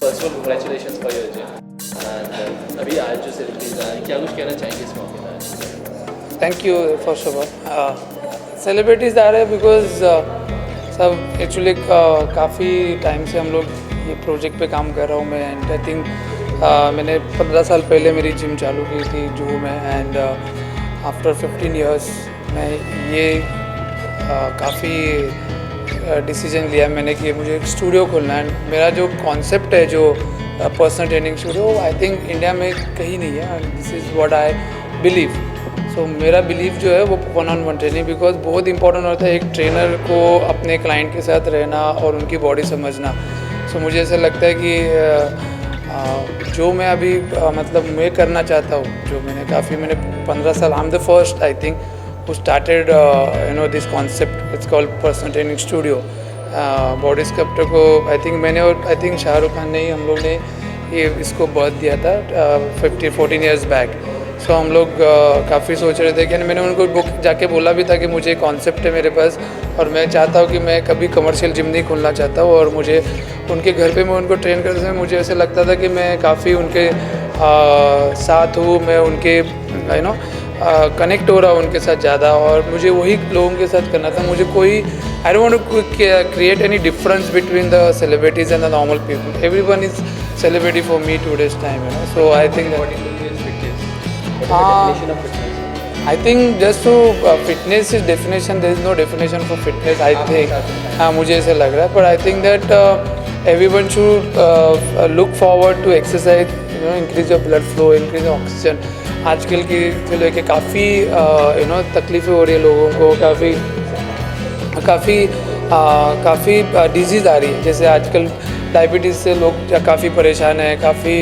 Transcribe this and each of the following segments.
First of all congratulations for your gym and अभी आज जो सेलिब्रिटीज आए क्या कुछ कहना चाहेंगे इस मौके पर? Thank you first of all. Celebrities आ रहे हैं बिकॉज सब एक्चुअली काफ़ी टाइम से हम लोग ये प्रोजेक्ट पे काम कर रहा हूँ मैं। एंड आई थिंक मैंने 15 साल पहले मेरी जिम चालू की थी जुहू में। एंड आफ्टर 15 इयर्स मैं ये काफ़ी डिसीजन लिया मैंने कि मुझे एक स्टूडियो खोलना है। मेरा जो कॉन्सेप्ट है जो personal training studio I think India में कहीं नहीं है। This is what I believe. So मेरा बिलीव जो है वो 1-on-1 ट्रेनिंग, बिकॉज बहुत इंपॉर्टेंट होता है एक ट्रेनर को अपने क्लाइंट के साथ रहना और उनकी बॉडी समझना। सो मुझे ऐसा लगता है कि जो मैं अभी मतलब मैं करना चाहता हूँ, जो मैंने 15 साल I am the first I think who started this concept. It's called personal training studio. Body sculptor को आई थिंक मैंने और आई थिंक शाहरुख खान ने ही हम लोग ने ये इसको बर्थ दिया था 14 ईयर्स बैक। सो हम लोग काफ़ी सोच रहे थे कि मैंने उनको बुक जाके बोला भी था कि मुझे कॉन्सेप्ट है मेरे पास और मैं चाहता हूँ कि मैं कभी कमर्शियल जिम नहीं खोलना चाहता हूँ। और मुझे उनके घर पे मैं उनको ट्रेन करते समय मुझे ऐसे लगता था कि मैं काफ़ी उनके साथ हूँ, मैं उनके कनेक्ट हो रहा हूँ उनके साथ ज़्यादा, और मुझे वही लोगों के साथ करना था। मुझे कोई I don't want to create any difference between the celebrities and the normal people. Everyone is celebrity for me today's time, so I think I think just to fitness is definition. There is no definition for fitness. I think हाँ मुझे ऐसा लग रहा है, but I think that everyone should look forward to exercise. Increase your blood flow, increase your oxygen. आजकल की जो लेके काफ़ी तकलीफ़ें हो रही है लोगों को, काफ़ी डिजीज़ आ रही है। जैसे आजकल डायबिटीज़ से लोग काफ़ी परेशान हैं, काफ़ी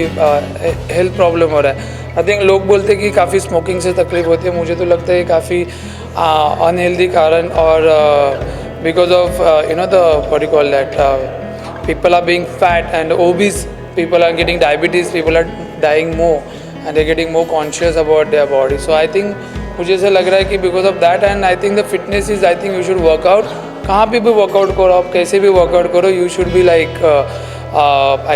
हेल्थ प्रॉब्लम हो रहा है। आई थिंक लोग बोलते हैं कि काफ़ी स्मोकिंग से तकलीफ होती है। मुझे तो लगता है काफ़ी अनहेल्दी कारण, और because of the what you call that people are being fat and obese, people are getting diabetes, people are dying more and they're getting more conscious about their body. So I think मुझे ऐसा लग रहा है कि because of that, and I think the fitness is, I think you should work out. कहाँ पे भी workout करो आप, कैसे भी वर्कआउट करो, you should be like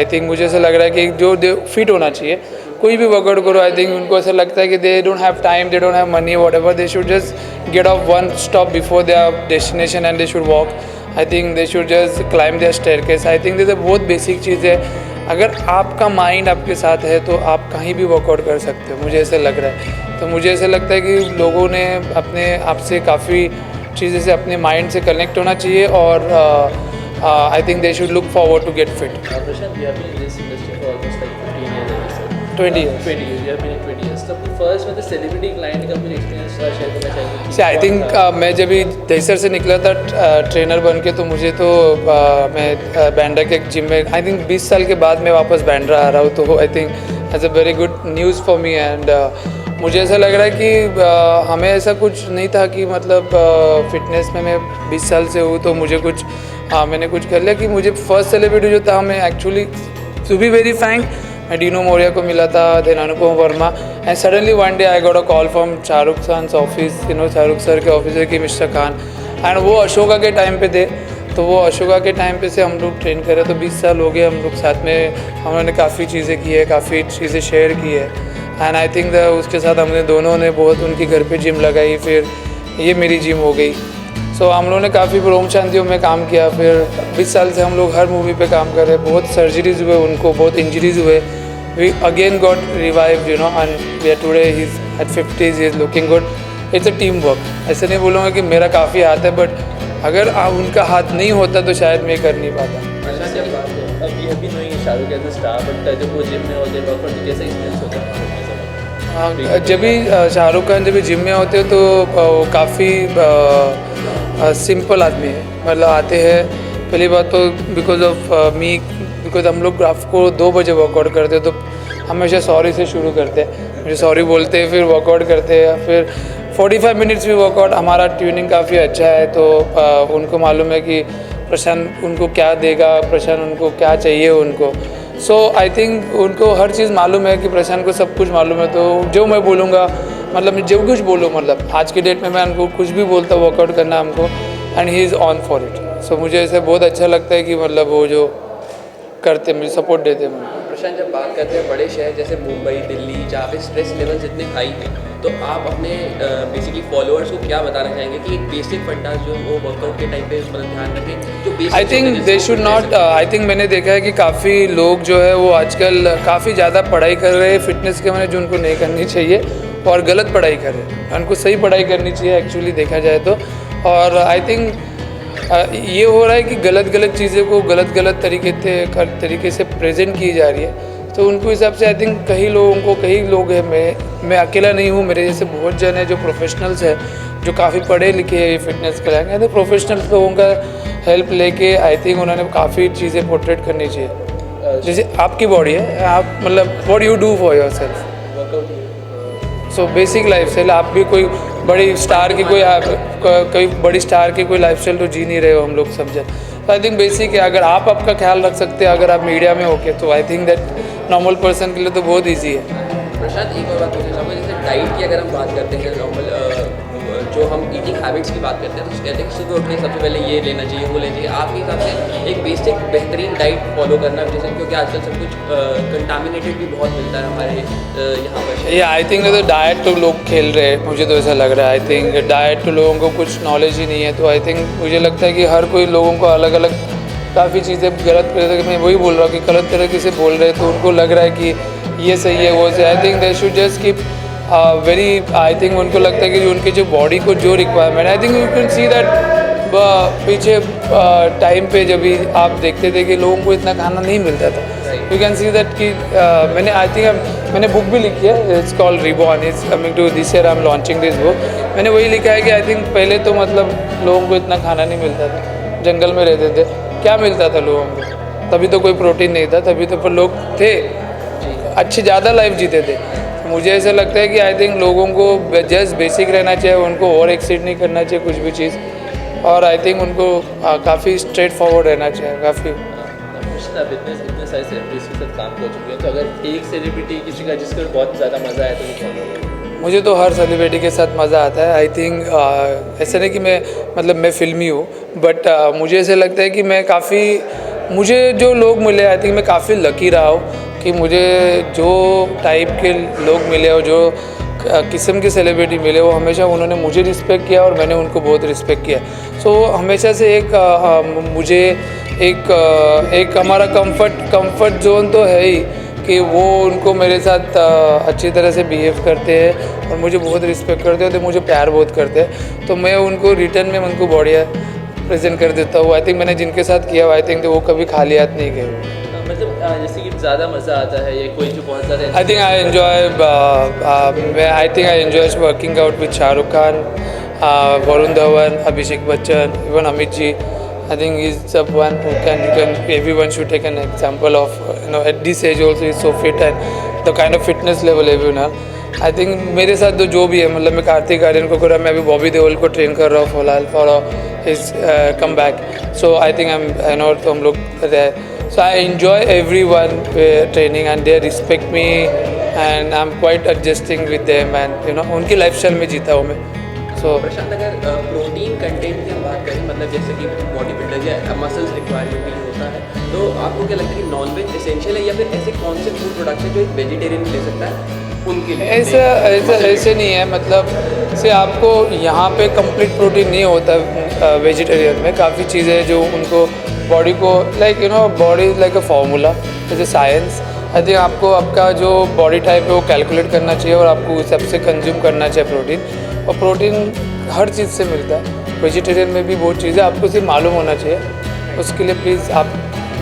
I think मुझे ऐसा लग रहा है कि जो फिट होना चाहिए कोई भी वर्कआउट करो। आई थिंक उनको ऐसा लगता है कि they don't have time, they don't have money, whatever, they should just get off one stop before their destination and they should walk. I think they should just climb their staircase. I think ये बहुत basic चीज़ है। अगर आपका mind आपके साथ है तो आप कहीं भी वर्कआउट कर सकते हो, मुझे ऐसा लग रहा है। तो मुझे ऐसा लगता है कि लोगों ने अपने आप से काफ़ी चीज़ें से अपने माइंड से कनेक्ट होना चाहिए, और I think they should look forward to get fit. Prashant, you have been in this industry for almost like 15 years, as you said. 20 years. 20 years. You have been in 20 years. तो first मतलब celebrity client का कुछ experience share करना चाहिए? से I think मैं जब भी दहीसर से निकला था ट्रेनर बन के, तो मुझे तो मैं बैंड्रा के जिम में आई थिंक 20 साल के बाद मैं वापस बैंड्रा आ रहा हूँ। तो I think as a very good news for me. And मुझे ऐसा लग रहा है कि हमें ऐसा कुछ नहीं था कि मतलब फिटनेस में मैं 20 साल से हूँ तो मुझे कुछ मैंने कुछ कर लिया। कि मुझे फर्स्ट सेलिब्रिटी जो था, मैं actually to be very frank, मैं डीनो मोरिया को मिला था, then Anupam Verma, and suddenly one day I got a call from Shahrukh Khan office, Shahrukh sir के ऑफिसर की मिस्टर खान, एंड वो अशोका के टाइम पे थे। तो वो अशोका के टाइम पे से हम लोग ट्रेन कर रहे, तो 20 साल हो गए हम लोग साथ में, हमने काफ़ी चीज़ें की है, काफ़ी चीज़ें शेयर की है। एंड आई थिंक उसके साथ हमने दोनों ने बहुत उनकी घर पे जिम लगाई, फिर ये मेरी जिम हो गई। सो हम लोगों ने काफ़ी ओम शांतियों में काम किया। फिर 20 साल से हम लोग हर मूवी पे काम कर रहे हैं। बहुत सर्जरीज हुए उनको, बहुत इंजरीज हुए, we again got revive and we are today he is at 50s, he is looking good. It's a team work. ऐसे नहीं बोलूँगा कि मेरा काफ़ी हाथ है, बट अगर उनका हाथ नहीं होता तो शायद मैं कर नहीं पाता। अभी नहीं Shahrukh as a star, but जब वो जिम में होते हैं वर्कआउट तो कैसा एक्सपीरियंस होता है? जब भी शाहरुख खान जब भी जिम में होते हैं तो वो काफ़ी सिंपल आदमी है। मतलब आते हैं, पहली बात तो बिकॉज ऑफ मी, बिकॉज हम लोग आपको 2 बजे वर्कआउट करते हैं, तो हमेशा सॉरी से शुरू करते हैं, मुझे सॉरी बोलते हैं, फिर वर्कआउट करते हैं, फिर 45 मिनट्स भी वर्कआउट। हमारा ट्यूनिंग काफ़ी अच्छा है, तो उनको मालूम है कि प्रशांत उनको क्या देगा, प्रशांत उनको क्या चाहिए उनको। सो आई थिंक उनको हर चीज़ मालूम है कि प्रशांत को सब कुछ मालूम है। तो जो मैं बोलूँगा, मतलब जो कुछ बोलूँ, मतलब आज की डेट में मैं उनको कुछ भी बोलता वर्कआउट करना हमको, and he is on for it. So मुझे ऐसे बहुत अच्छा लगता है कि मतलब वो जो करते मुझे सपोर्ट देते हैं. प्रशांत, जब बात करते हैं बड़े शहर जैसे मुंबई, दिल्ली, जहाँ पे स्ट्रेस लेवल्स इतने हाई हैं, तो आप अपने बेसिकली फॉलोअर्स को क्या बताना चाहेंगे कि एक बेसिक फंडास जो वो वर्कआउट के टाइम पे मतलब ध्यान रखें, जो basic I think they should not. I think मैंने देखा है कि काफ़ी लोग जो है वो आजकल काफ़ी ज़्यादा पढ़ाई कर रहे हैं फिटनेस के मैंने जो उनको नहीं करनी चाहिए, और गलत पढ़ाई कर रहे हैं. उनको सही पढ़ाई करनी चाहिए एक्चुअली देखा जाए तो. और आई थिंक ये हो रहा है कि गलत चीज़ें को गलत तरीके से प्रेजेंट की जा रही है. तो उनको हिसाब से आई थिंक कई लोग हैं, मैं अकेला नहीं हूँ, मेरे जैसे बहुत जन है जो प्रोफेशनल्स है जो काफ़ी पढ़े लिखे हैं फिटनेस के लायक. तो प्रोफेशनल्स लोगों का हेल्प लेके आई थिंक उन्होंने काफ़ी चीज़ें पोर्ट्रेट करनी चाहिए. जैसे आपकी बॉडी है, आप मतलब what you do for your self. So basic life style, आप भी कोई बड़ी स्टार की कोई बड़ी स्टार की कोई लाइफ स्टाइल तो जी नहीं रहे हो हम लोग सब जन. तो आई थिंक बेसिक है, अगर आप आपका ख्याल रख सकते हैं, अगर आप मीडिया में होके, तो I think that normal person के लिए तो बहुत ईजी है. प्रशांत, एक और बात पूछना चाहूँगा, जैसे डाइट की अगर हम बात करते हैं, नॉर्मल जो हम ईटिंग हैबिट्स की बात करते हैं, तो कहते हैं कि सुबह उठ के सबसे पहले ये लेना चाहिए, वो लेना चाहिए. आपके हिसाब से एक बेसिक बेहतरीन डाइट फॉलो करना, जैसे क्योंकि आजकल सब कुछ कंटामिनेटेड भी बहुत मिलता है हमारे यहाँ पर. ये आई थिंक तो डाइट तो लोग खेल रहे हैं, मुझे तो ऐसा लग रहा है. आई थिंक डाइट तो लोगों को कुछ नॉलेज ही नहीं है. तो आई थिंक मुझे लगता है कि हर कोई लोगों को अलग अलग काफ़ी चीज़ें गलत कर, मैं वही बोल रहा हूँ कि गलत तरीके से बोल रहे हैं, तो उनको लग रहा है कि ये सही है वो सही. आई think they should just keep I think उनको लगता है कि उनके जो बॉडी को जो requirement, I think you can see that पीछे टाइम पे जब भी आप देखते थे कि लोगों को इतना खाना नहीं मिलता था. यू कैन सी दैट कि मैंने बुक भी लिखी है, it's called reborn, it's coming to this year, I am launching this book. मैंने वही लिखा है कि आई थिंक पहले तो मतलब लोगों को इतना खाना नहीं मिलता था, जंगल में रहते थे, क्या मिलता था लोगों को, तभी तो कोई प्रोटीन नहीं था, तभी तो पर लोग थे अच्छे, ज़्यादा लाइफ जीते थे. मुझे ऐसा लगता है कि आई थिंक लोगों को जस्ट बेसिक रहना चाहिए, उनको और एक्सीड नहीं करना चाहिए कुछ भी चीज़. और आई थिंक उनको काफ़ी स्ट्रेट फॉरवर्ड रहना चाहिए. काफ़ी बिजनेस इतने सारे सेलिब्रिटीज के साथ काम कर चुके हैं, तो अगर एक सेलिब्रिटी किसी का जिसका बहुत ज़्यादा मज़ा आया तो वो कौन होगा? मुझे तो हर सेलिब्रिटी के साथ मज़ा आता है. आई थिंक ऐसा नहीं कि मैं फिल्मी हूँ, बट मुझे ऐसा लगता है कि मुझे जो लोग मिले, आई थिंक मैं काफ़ी लकी रहा हूँ कि मुझे जो टाइप के लोग मिले और जो किस्म के सेलिब्रिटी मिले, वो हमेशा उन्होंने मुझे रिस्पेक्ट किया और मैंने उनको बहुत रिस्पेक्ट किया. सो हमेशा से मुझे एक हमारा कंफर्ट जोन तो है ही कि वो उनको मेरे साथ अच्छी तरह से बिहेव करते हैं और मुझे बहुत रिस्पेक्ट करते हैं, तो मुझे प्यार बहुत करते हैं. तो मैं उनको रिटर्न में उनको बढ़िया प्रेजेंट कर देता हूँ. आई थिंक मैंने जिनके साथ किया, आई थिंक तो वो कभी खाली हाथ नहीं गए. मतलब जैसे कि ज़्यादा मज़ा आता है, ये कोई जो बहुत ज़्यादा I think I enjoy working out with Shahrukh Khan, Varun Dhawan, Abhishek Bachchan, even Amit ji. I think he's the one who everyone should take an example of, at this age also he's so fit and the kind of fitness level everyone. I think मेरे साथ तो जो भी है, मतलब मैं कार्तिक आर्यन को कर रहा, मैं अभी बॉबी देओल को ट्रेन कर रहा हूँ फिलहाल for his come back. So I think तो हम लोग so I enjoy everyone training and they respect me and I'm quite adjusting with them and उनकी लाइफस्टाइल में जीता हूँ मैं. सो प्रशांत, अगर प्रोटीन कंटेंट की हम बात करें, मतलब जैसे कि बॉडी बिल्डर या मसल्स रिक्वायरमेंट भी होता है, तो आपको क्या लगता है कि नॉनवेज एसेंशियल है या फिर ऐसे कौन से फूड प्रोडक्ट है जो एक वेजिटेरियन ले सकता है उनके लिए? ऐसे नहीं है, मतलब से आपको यहाँ पे कंप्लीट प्रोटीन नहीं होता वेजिटेरियन में. काफ़ी चीज़ें जो उनको बॉडी को बॉडी लाइक अ फार्मूला, जैसे साइंस. आई थिंक आपको आपका जो बॉडी टाइप है वो कैलकुलेट करना चाहिए और आपको उस हिसाब से कंज्यूम करना चाहिए प्रोटीन. और प्रोटीन हर चीज़ से मिलता है, वेजिटेरियन में भी बहुत चीज़ें आपको सिर्फ मालूम होना चाहिए. उसके लिए प्लीज़ आप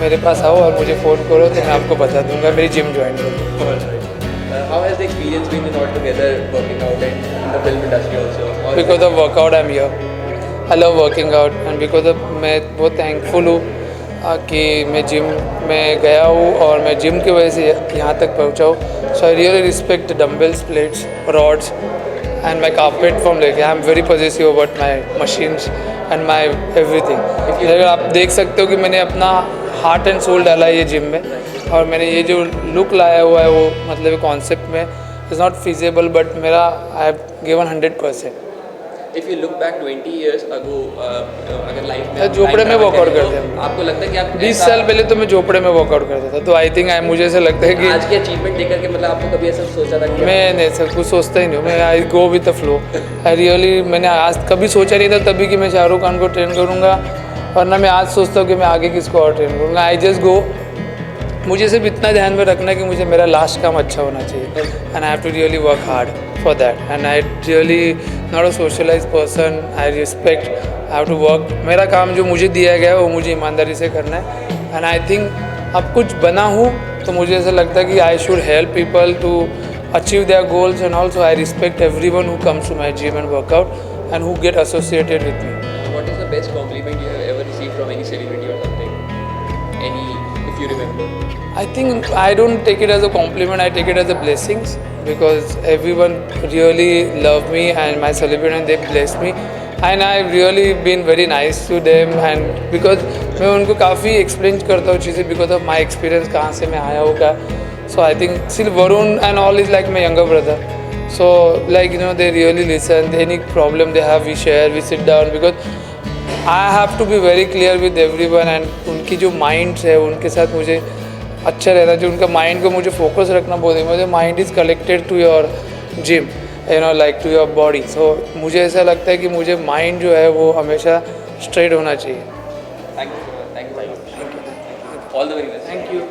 मेरे पास आओ और मुझे फ़ोन करो तो मैं आपको बता दूंगा, मेरी जिम ज्वाइन करो. How has the experience been in all together working out and in the film industry also? Because of workout I'm here. I love working out and because of मैं बहुत थैंकफुल हूँ कि मैं gym में गया हूँ और मैं जिम की वजह से यहाँ तक पहुँचा हूँ. So I really respect dumbbells, plates, rods and my carpet from like I'm very possessive about my machines and my everything. अगर आप देख सकते हो कि मैंने अपना हार्ट एंड सोल डाला है ये जिम में और मैंने ये जो लुक लाया हुआ है वो मतलब कॉन्सेप्ट में इज़ नॉट फिजिबल बट मेरा I have given 100%. If you look back 20 years ago, अगर लाइफ में झोपड़े में वर्कआउट करते हैं। आपको लगता है कि आप 20 साल पहले तो मैं झोपड़े में वर्कआउट करता था, तो आई थिंक मुझे ऐसा लगता है कि आज के अचीवमेंट देकर के मतलब आपको कभी ऐसा सोचा था कि मैं नहीं सर कुछ सोचता ही नहीं हूँ, मैं I go with the flow. I really मैंने आज कभी सोचा नहीं था तभी कि मैं शाहरुख खान को ट्रेन करूँगा, वरना मैं आज सोचता हूँ कि मैं आगे किसको और ट्रेन करूँगा। I just go. मुझे सिर्फ इतना ध्यान में रखना है कि मुझे मेरा लास्ट काम अच्छा होना चाहिए, and I have to really work hard for that, and I really not a socialise person. I respect, I have to work. मेरा काम जो मुझे दिया गया है वो मुझे ईमानदारी से करना है, एंड आई थिंक अब कुछ बना हूँ तो मुझे ऐसा लगता है कि I should help people to achieve their goals, and also I respect everyone who comes to my gym and workout and who get associated with me. what is the best compliment you have ever received from any celebrity or something? Any, if you remember? I think I don't take it as a compliment, I take it as a blessings, because everyone really love me and my celebrity and they bless me, and I've really been very nice to them, and because मैं उनको काफ़ी explain करता हूँ चीज़ें because of my experience, कहाँ से मैं आया हूँ क्या। So I think still Varun and all is like my younger brother, so like you know they really listen, any problem they have we share, we sit down, because I have to be very clear with everyone, and उनकी जो minds है उनके साथ मुझे अच्छा रहना चाहिए, उनका माइंड को मुझे फोकस रखना बहुत है। मुझे mind is collected to your gym, you know like to your body. So मुझे ऐसा लगता है कि मुझे माइंड जो है वो हमेशा स्ट्रेट होना चाहिए। Thank you, thank you, all the very best. Thank you.